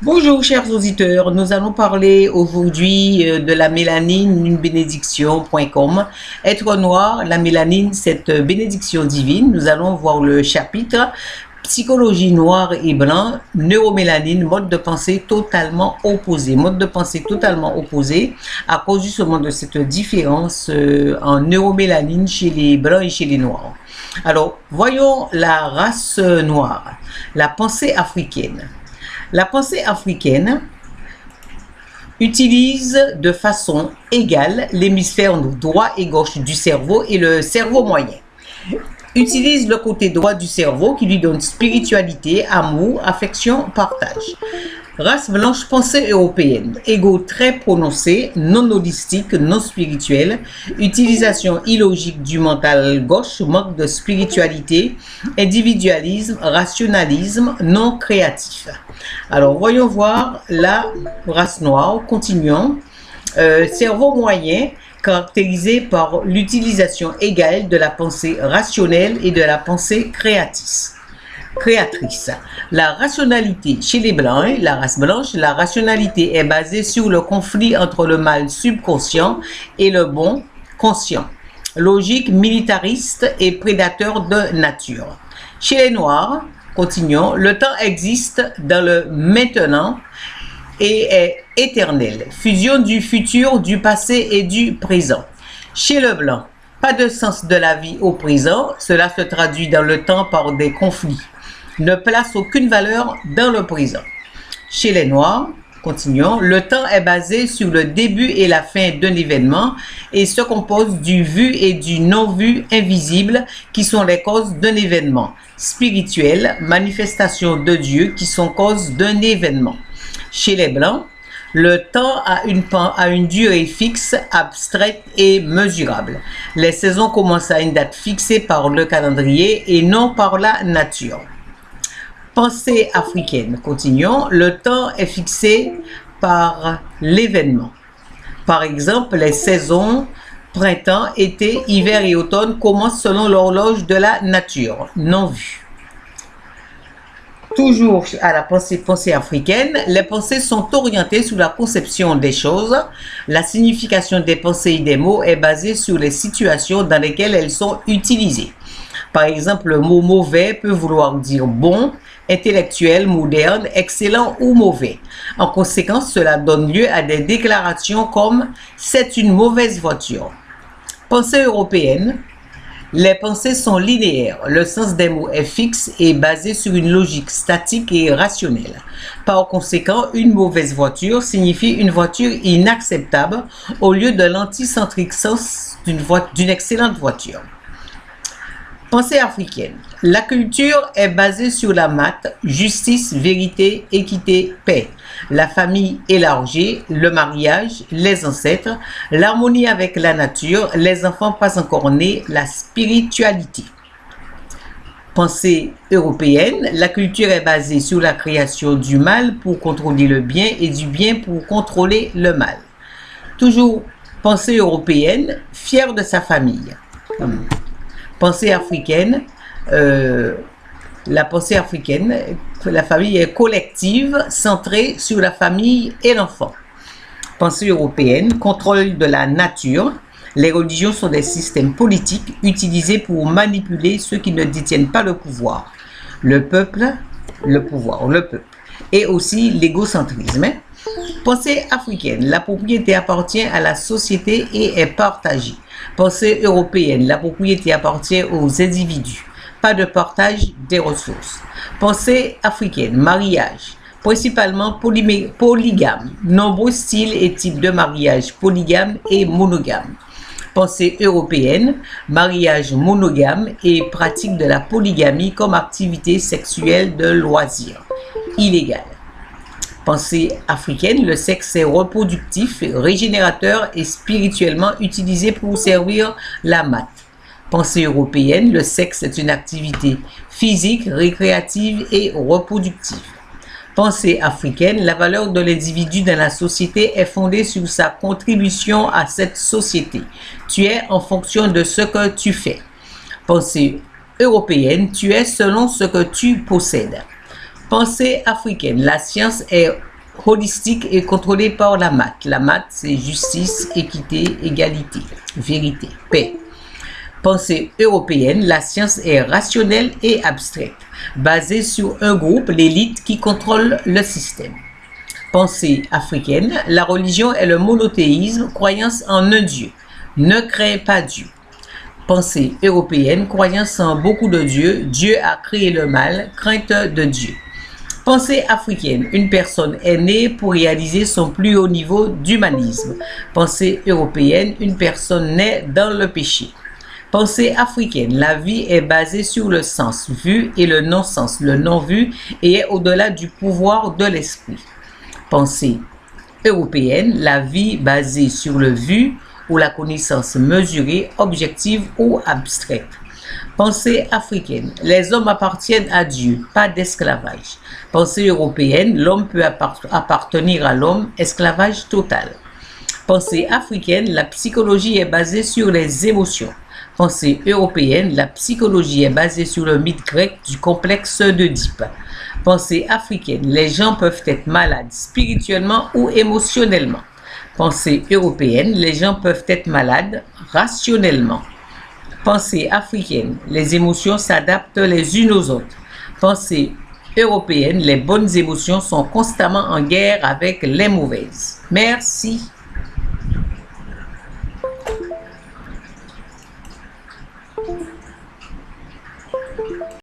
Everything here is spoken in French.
Bonjour chers auditeurs, nous allons parler aujourd'hui de la mélanine, une bénédiction.com. Être noir, la mélanine, cette bénédiction divine. Nous allons voir le chapitre psychologie noire et blanc, neuromélanine, mode de pensée totalement opposé. Mode de pensée totalement opposé à cause justement de cette différence en neuromélanine chez les blancs et chez les noirs. Alors, voyons la race noire, la pensée africaine. La pensée africaine utilise de façon égale l'hémisphère droit et gauche du cerveau et le cerveau moyen. Utilise le côté droit du cerveau qui lui donne spiritualité, amour, affection, partage. Race blanche, pensée européenne, ego très prononcé, non holistique, non spirituel, utilisation illogique du mental gauche, manque de spiritualité, individualisme, rationalisme, non créatif. Alors, voyons voir la race noire, continuons. Cerveau moyen, caractérisé par l'utilisation égale de la pensée rationnelle et de la pensée créatrice. La rationalité chez les blancs, la race blanche, la rationalité est basée sur le conflit entre le mal subconscient et le bon conscient. Logique militariste et prédateur de nature. Chez les noirs, continuons, le temps existe dans le maintenant et est éternel. Fusion du futur, du passé et du présent. Chez le blanc, pas de sens de la vie au présent, cela se traduit dans le temps par des conflits. Ne place aucune valeur dans le présent. Chez les noirs, continuons, le temps est basé sur le début et la fin d'un événement et se compose du vu et du non-vu invisible qui sont les causes d'un événement spirituel, manifestation de Dieu qui sont causes d'un événement. Chez les blancs, le temps a une durée fixe, abstraite et mesurable. Les saisons commencent à une date fixée par le calendrier et non par la nature. Pensée africaine, continuons. Le temps est fixé par l'événement. Par exemple, les saisons printemps, été, hiver et automne commencent selon l'horloge de la nature, non vue. Toujours à la pensée africaine, les pensées sont orientées sur la conception des choses. La signification des pensées et des mots est basée sur les situations dans lesquelles elles sont utilisées. Par exemple, le mot mauvais peut vouloir dire bon, intellectuel, moderne, excellent ou mauvais. En conséquence, cela donne lieu à des déclarations comme « c'est une mauvaise voiture ». Pensée européenne. Les pensées sont linéaires. Le sens des mots est fixe et basé sur une logique statique et rationnelle. Par conséquent, une mauvaise voiture signifie une voiture inacceptable au lieu de l'anticentrique sens d'une excellente voiture. Pensée africaine. La culture est basée sur la maths, justice, vérité, équité, paix. La famille élargie, le mariage, les ancêtres, l'harmonie avec la nature, les enfants pas encore nés, la spiritualité. Pensée européenne. La culture est basée sur la création du mal pour contrôler le bien et du bien pour contrôler le mal. Toujours pensée européenne, fière de sa famille. Pensée africaine, la pensée africaine, la famille est collective, centrée sur la famille et l'enfant. Pensée européenne, contrôle de la nature. Les religions sont des systèmes politiques utilisés pour manipuler ceux qui ne détiennent pas le pouvoir. Le peuple, le pouvoir, le peuple. Et aussi l'égocentrisme. Pensée africaine, la propriété appartient à la société et est partagée. Pensée européenne, la propriété appartient aux individus. Pas de partage des ressources. Pensée africaine, mariage, principalement polygame. Nombreux styles et types de mariage polygame et monogame. Pensée européenne, mariage monogame et pratique de la polygamie comme activité sexuelle de loisir. Illégale. Pensée africaine, le sexe est reproductif, régénérateur et spirituellement utilisé pour servir la maths. Pensée européenne, le sexe est une activité physique, récréative et reproductive. Pensée africaine, la valeur de l'individu dans la société est fondée sur sa contribution à cette société. Tu es en fonction de ce que tu fais. Pensée européenne, tu es selon ce que tu possèdes. Pensée africaine, la science est holistique est contrôlée par la maths. La maths, c'est justice, équité, égalité, vérité, paix. Pensée européenne, la science est rationnelle et abstraite, basée sur un groupe, l'élite, qui contrôle le système. Pensée africaine, la religion est le monothéisme, croyance en un Dieu. Ne crains pas Dieu. Pensée européenne, croyance en beaucoup de dieux, Dieu a créé le mal, crainte de Dieu. Pensée africaine, une personne est née pour réaliser son plus haut niveau d'humanisme. Pensée européenne, une personne naît dans le péché. Pensée africaine, la vie est basée sur le sens vu et le non-sens, le non-vu, et est au-delà du pouvoir de l'esprit. Pensée européenne, la vie basée sur le vu ou la connaissance mesurée, objective ou abstraite. Pensée africaine, les hommes appartiennent à Dieu, pas d'esclavage. Pensée européenne, l'homme peut appartenir à l'homme, esclavage total. Pensée africaine, la psychologie est basée sur les émotions. Pensée européenne, la psychologie est basée sur le mythe grec du complexe d'Oedipe. Pensée africaine, les gens peuvent être malades spirituellement ou émotionnellement. Pensée européenne, les gens peuvent être malades rationnellement. Pensée africaine, les émotions s'adaptent les unes aux autres. Pensée européenne, les bonnes émotions sont constamment en guerre avec les mauvaises. Merci.